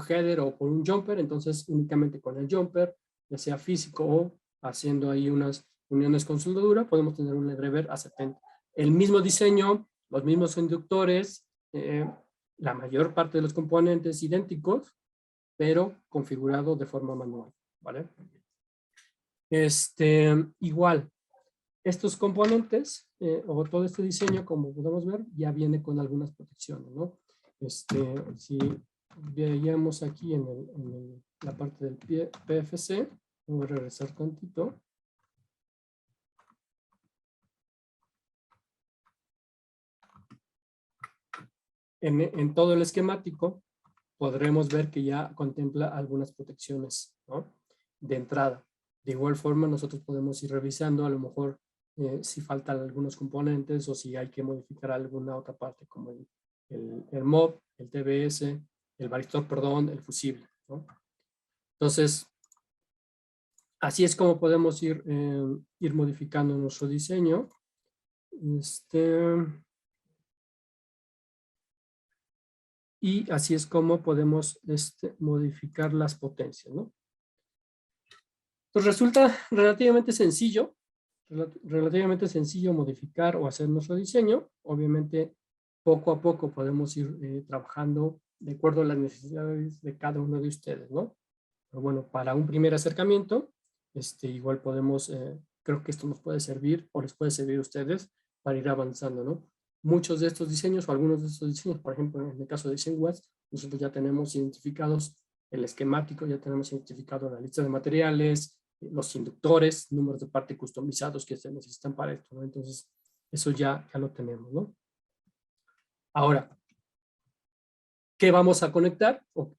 header o por un jumper. Entonces únicamente con el jumper, ya sea físico o haciendo ahí unas uniones con soldadura, podemos tener un LED driver a 70. El mismo diseño, los mismos inductores, la mayor parte de los componentes idénticos, pero configurado de forma manual, ¿vale? Igual, estos componentes o todo este diseño, como podemos ver, ya viene con algunas protecciones, ¿no? Si veíamos aquí en la parte del PFC, voy a regresar tantito. En todo el esquemático podremos ver que ya contempla algunas protecciones, ¿no? De entrada. De igual forma, nosotros podemos ir revisando a lo mejor si faltan algunos componentes o si hay que modificar alguna otra parte, como el MOB, el TBS, el varistor, perdón, el fusible, ¿no? Entonces, así es como podemos ir modificando nuestro diseño. Y así es como podemos modificar las potencias, ¿no? Pues resulta relativamente sencillo modificar o hacer nuestro diseño. Obviamente, poco a poco podemos ir trabajando de acuerdo a las necesidades de cada uno de ustedes, ¿no? Pero bueno, para un primer acercamiento, igual podemos, creo que esto nos puede servir o les puede servir a ustedes para ir avanzando, ¿no? Muchos de estos diseños o algunos de estos diseños, por ejemplo, en el caso de SendWest, nosotros ya tenemos identificados el esquemático, ya tenemos identificado la lista de materiales, los inductores, números de parte customizados que se necesitan para esto, ¿no? Entonces, eso ya lo tenemos, ¿no? Ahora, ¿qué vamos a conectar? ¿O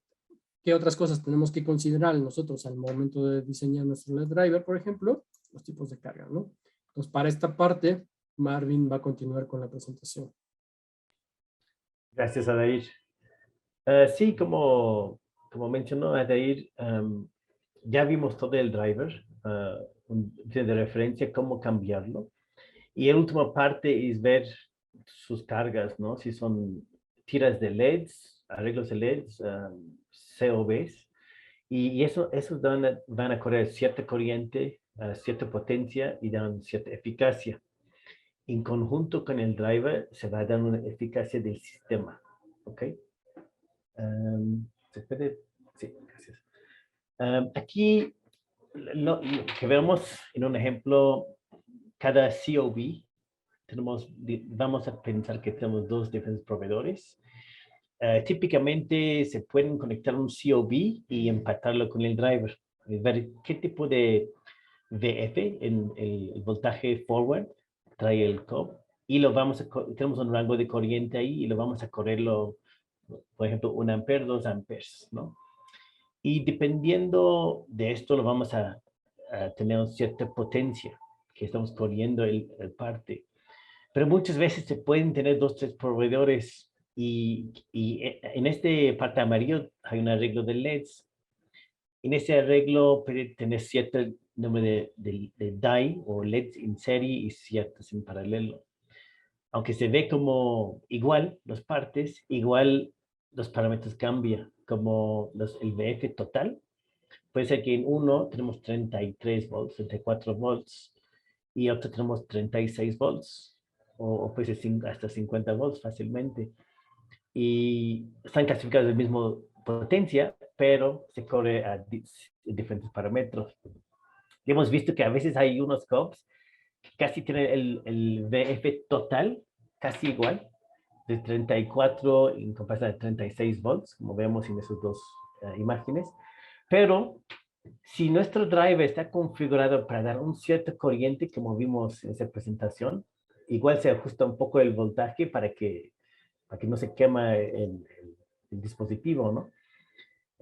qué otras cosas tenemos que considerar nosotros al momento de diseñar nuestro LED driver, por ejemplo? Los tipos de carga, ¿no? Entonces, para esta parte, Marvin va a continuar con la presentación. Gracias, Adair. Sí, como mencionó Adair, ya vimos todo el driver, de referencia, cómo cambiarlo. Y la última parte es ver sus cargas, ¿no? Si son tiras de LEDs, arreglos de LEDs, COBs. Y esos van a correr cierta corriente, cierta potencia y dan cierta eficacia. En conjunto con el driver se va a dar una eficacia del sistema. ¿Ok? ¿Se puede? Sí, gracias. Aquí lo que vemos en un ejemplo, cada COB, vamos a pensar que tenemos dos diferentes proveedores. Típicamente se pueden conectar un COB y empatarlo con el driver. Ver qué tipo de VF en el voltaje forward trae el COB y tenemos un rango de corriente ahí y lo vamos a correrlo, por ejemplo, 1 ampere, 2 amperes, ¿no? Y dependiendo de esto lo vamos a tener cierta potencia que estamos corriendo el parte. Pero muchas veces se pueden tener 2, 3 proveedores y en este parte amarillo hay un arreglo de LEDs. En ese arreglo puede tener cierto número de die o LEDs en serie y ciertos en paralelo. Aunque se ve como igual las partes, igual los parámetros cambian, como el VF total. Puede ser que en uno tenemos 33 volts, 34 volts, y otro tenemos 36 volts, o puede ser hasta 50 volts fácilmente. Y están clasificados de la misma potencia, pero se corre a diferentes parámetros. Y hemos visto que a veces hay unos COBs que casi tienen el VF total casi igual, de 34 en comparación de 36 volts, como vemos en esas dos imágenes. Pero si nuestro driver está configurado para dar un cierto corriente, como vimos en esa presentación, igual se ajusta un poco el voltaje para que no se quema el dispositivo, ¿no?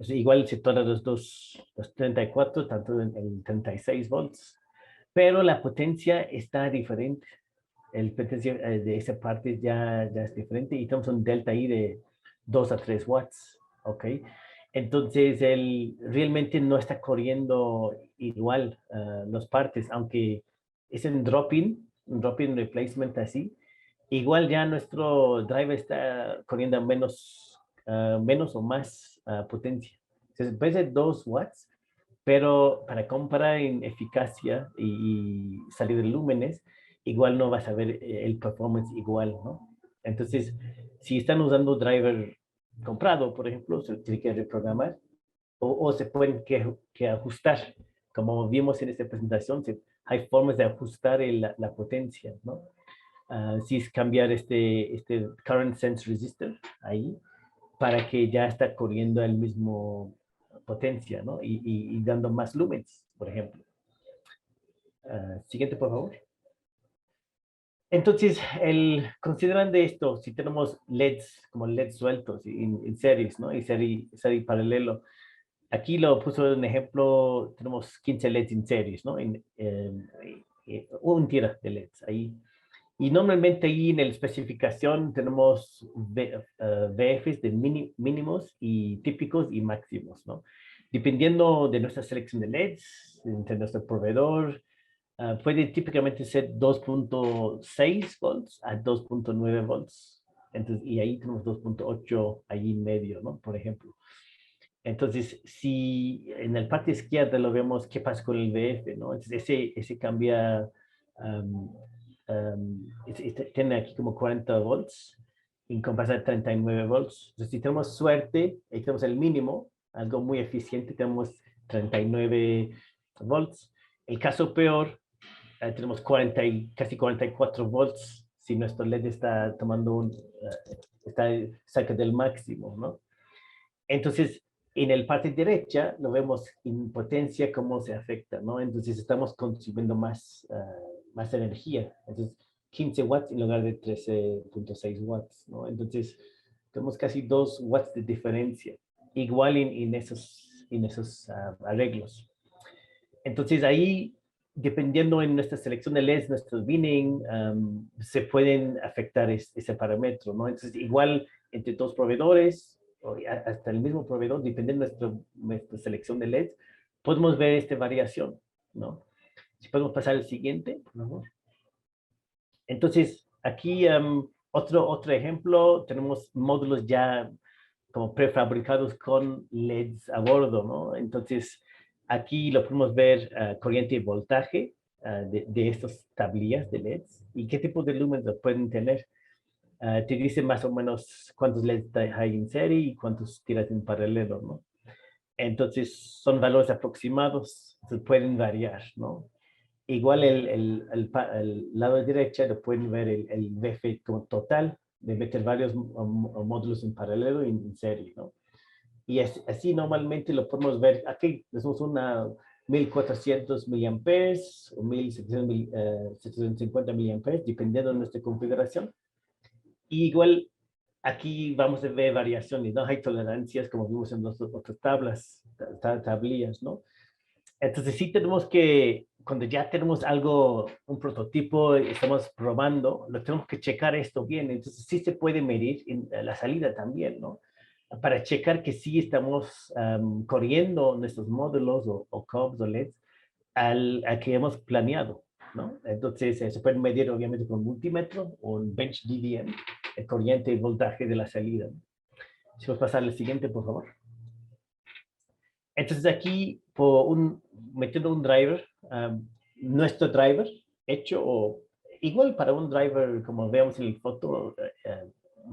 Igual se tolera los 34, tanto en 36 volts, pero la potencia está diferente. El potencia de esa parte ya es diferente y tenemos un delta ahí de 2 a 3 watts, ¿ok? Entonces, él realmente no está corriendo igual las partes, aunque es un drop-in replacement así, igual ya nuestro driver está corriendo menos o más potencia. Entonces, puede ser 2 watts, pero para comparar en eficacia y salir de lúmenes, igual no vas a ver el performance igual, ¿no? Entonces, si están usando driver comprado, por ejemplo, se tiene que reprogramar o se pueden que ajustar. Como vimos en esta presentación, hay formas de ajustar la potencia, ¿no? Si es cambiar este current sense resistor ahí para que ya está corriendo el mismo potencia, ¿no? Y dando más lumens, por ejemplo. Siguiente, por favor. Entonces, considerando esto, si tenemos LEDs, como LEDs sueltos en series, ¿no? Y serie paralelo. Aquí lo puso un ejemplo, tenemos 15 LEDs en series, ¿no? Un tira de LEDs ahí. Y normalmente ahí en la especificación tenemos VFs de mínimos y típicos y máximos, ¿no? Dependiendo de nuestra selección de LEDs, entre nuestro proveedor, puede típicamente ser 2.6 volts a 2.9 volts. Entonces, y ahí tenemos 2.8 ahí en medio, ¿no? Por ejemplo. Entonces, si en la parte izquierda lo vemos, ¿qué pasa con el VF, no? Entonces, ese cambia, tiene aquí como 40 volts en comparación a 39 volts. Entonces, si tenemos suerte, ahí tenemos el mínimo, algo muy eficiente, tenemos 39 volts. El caso peor, tenemos casi 44 volts si nuestro LED está está cerca del máximo, ¿no? Entonces, en la parte derecha lo vemos en potencia cómo se afecta, ¿no? Entonces estamos consumiendo más energía. Entonces, 15 watts en lugar de 13.6 watts, ¿no? Entonces, tenemos casi 2 watts de diferencia, igual en esos arreglos. Entonces, ahí, dependiendo en nuestra selección de LEDs, nuestro binning, se pueden afectar ese parámetro, ¿no? Entonces, igual entre dos proveedores, o hasta el mismo proveedor, dependiendo de nuestra selección de LEDs, podemos ver esta variación, ¿no? Si podemos pasar al siguiente, por favor. Entonces, aquí otro ejemplo, tenemos módulos ya como prefabricados con LEDs a bordo, ¿no? Entonces, aquí lo podemos ver corriente y voltaje de estas tablillas de LEDs y qué tipo de lúmenes pueden tener. Te dice más o menos cuántos LEDs hay en serie y cuántos tiras en paralelo, ¿no? Entonces, son valores aproximados, se pueden variar, ¿no? Igual el lado derecho lo pueden ver el VF como total de meter varios módulos en paralelo y en serie, ¿no? Y así normalmente lo podemos ver. Aquí tenemos una 1400 miliamperes o 1750 miliamperes, dependiendo de nuestra configuración. Y igual aquí vamos a ver variaciones, ¿no? Hay tolerancias como vimos en las otras tablillas, ¿no? Entonces sí tenemos que, cuando ya tenemos algo, un prototipo, estamos probando, lo tenemos que checar esto bien. Entonces sí se puede medir en la salida también, ¿no? para checar que sí estamos corriendo nuestros módulos o COBs o LEDs a que hemos planeado, ¿no? Entonces, se pueden medir obviamente con multímetro o un bench DVM, el corriente y voltaje de la salida. Si puedes pasar al siguiente, por favor. Entonces, aquí, metiendo un driver, nuestro driver hecho, o igual para un driver, como vemos en la foto,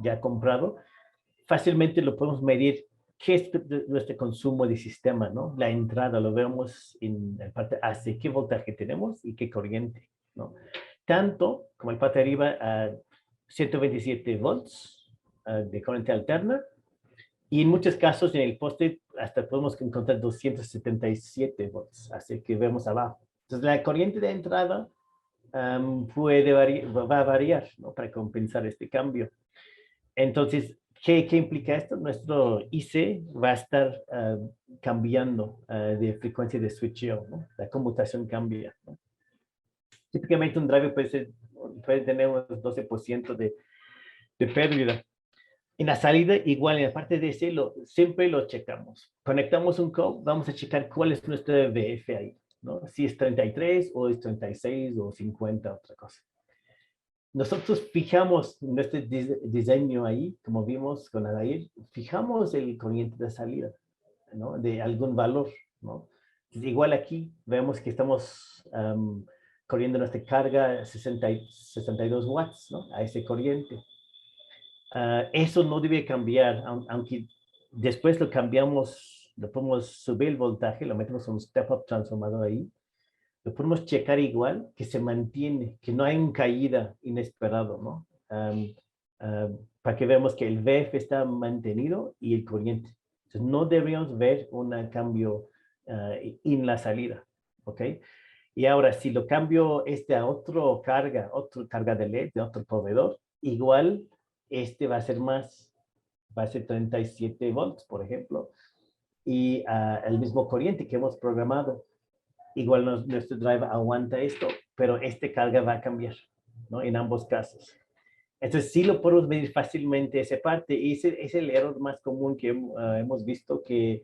ya comprado, fácilmente lo podemos medir qué es nuestro consumo de sistema, ¿no? La entrada, lo vemos en la parte AC, qué voltaje tenemos y qué corriente, ¿no? Tanto como el parte de arriba a 127 volts de corriente alterna, y en muchos casos en el poste hasta podemos encontrar 277 volts, así que vemos abajo. Entonces la corriente de entrada va a variar, ¿no? Para compensar este cambio. Entonces, ¿qué implica esto? Nuestro IC va a estar cambiando de frecuencia de switcheo, ¿no? La conmutación cambia, ¿no? Típicamente un driver puede tener unos 12% de pérdida. En la salida, igual en la parte de C, siempre lo checamos. Conectamos un cob, vamos a checar cuál es nuestro VF ahí, ¿no? Si es 33 o es 36 o 50, otra cosa. Nosotros fijamos nuestro diseño ahí, como vimos con Adair, fijamos el corriente de salida, ¿no? De algún valor, ¿no? Igual aquí vemos que estamos corriendo nuestra carga 62 watts, ¿no? A ese corriente. Eso no debe cambiar, aunque después lo cambiamos, lo podemos subir el voltaje, lo metemos en un step-up transformador ahí, lo podemos checar igual, que se mantiene, que no hay una caída inesperado, ¿no? Para que veamos que el VF está mantenido y el corriente. Entonces, no deberíamos ver un cambio en la salida, ¿ok? Y ahora, si lo cambio a otra carga de LED, de otro proveedor, igual va a ser más, va a ser 37 volts, por ejemplo, y el mismo corriente que hemos programado. Igual nuestro driver aguanta esto, pero carga va a cambiar, ¿no? En ambos casos. Entonces, sí lo podemos medir fácilmente esa parte, y ese es el error más común que hemos visto, que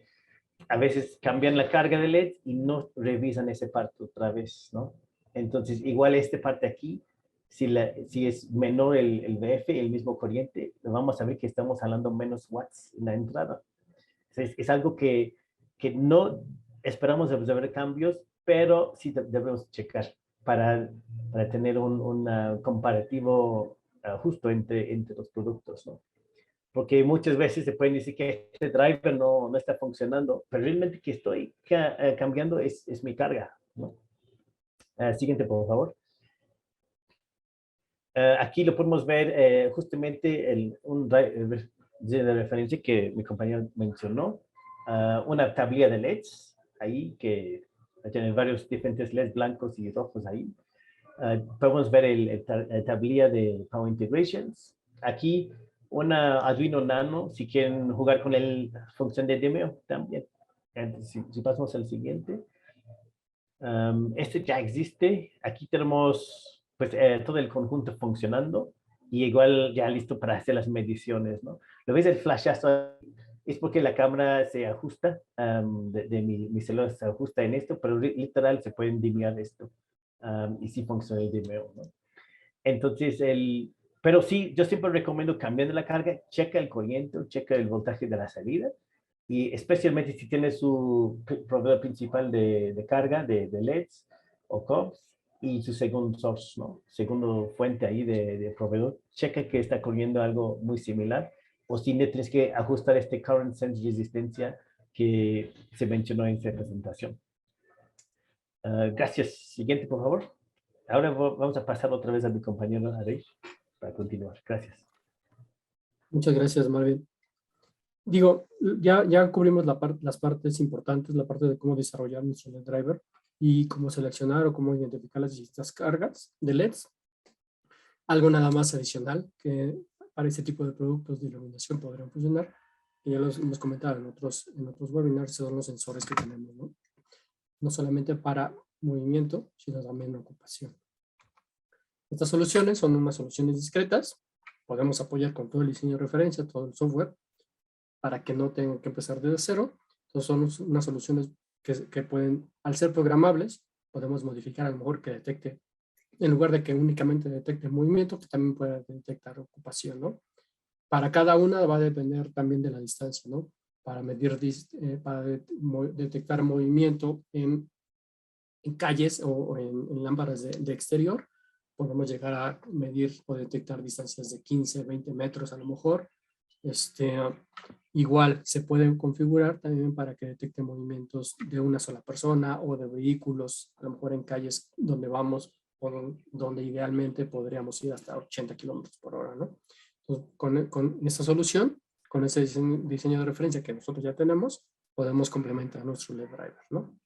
a veces cambian la carga de LED y no revisan esa parte otra vez, ¿no? Entonces, igual parte aquí, si es menor el VF, el mismo corriente, vamos a ver que estamos hablando menos watts en la entrada. Es algo que no esperamos de ver cambios, pero sí debemos checar para tener un comparativo justo entre los productos, ¿no? Porque muchas veces se pueden decir que este driver no está funcionando, pero realmente que estoy cambiando es mi carga, ¿no? Siguiente, por favor. Aquí lo podemos ver justamente un driver de referencia que mi compañero mencionó. Una tablilla de LEDs ahí que tiene varios diferentes LEDs blancos y rojos ahí. Podemos ver la tablilla de Power Integrations. Aquí una Arduino Nano, si quieren jugar con la función de Demeo también. Entonces, si pasamos al siguiente. Ya existe. Aquí tenemos pues, todo el conjunto funcionando y igual ya listo para hacer las mediciones, ¿no? Lo ves el flashazo, es porque la cámara se ajusta, de mi celular se ajusta en esto, pero literal se puede dimear esto y sí funciona el dimeo, ¿no? Entonces, pero sí, yo siempre recomiendo cambiando la carga, checa el corriente, checa el voltaje de la salida, y especialmente si tiene su proveedor principal de carga, de LEDs o COBs, y su segundo source, ¿no? Segundo fuente ahí de proveedor, checa que está corriendo algo muy similar, o si no tienes que ajustar current sense resistencia que se mencionó en esta presentación. Gracias. Siguiente, por favor. Ahora vamos a pasar otra vez a mi compañero Adey para continuar. Gracias. Muchas gracias, Marvin. Digo, ya cubrimos las partes importantes, la parte de cómo desarrollar nuestro LED driver y cómo seleccionar o cómo identificar las distintas cargas de LEDs. Algo nada más adicional que para este tipo de productos de iluminación podrían funcionar, que ya los hemos comentado en otros webinars, son los sensores que tenemos, ¿no? No solamente para movimiento, sino también ocupación. Estas soluciones son unas soluciones discretas. Podemos apoyar con todo el diseño de referencia, todo el software, para que no tengan que empezar desde cero. Entonces son unas soluciones que pueden, al ser programables, podemos modificar a lo mejor que detecte, en lugar de que únicamente detecte movimiento, que también pueda detectar ocupación, ¿no? Para cada una va a depender también de la distancia, ¿no? Para medir, para detectar movimiento en calles o en lámparas de exterior, podemos llegar a medir o detectar distancias de 15, 20 metros a lo mejor. Igual se pueden configurar también para que detecte movimientos de una sola persona o de vehículos, a lo mejor en calles donde vamos o donde idealmente podríamos ir hasta 80 kilómetros por hora, ¿no? Entonces, con esta solución, con ese diseño de referencia que nosotros ya tenemos, podemos complementar nuestro LED driver, ¿no?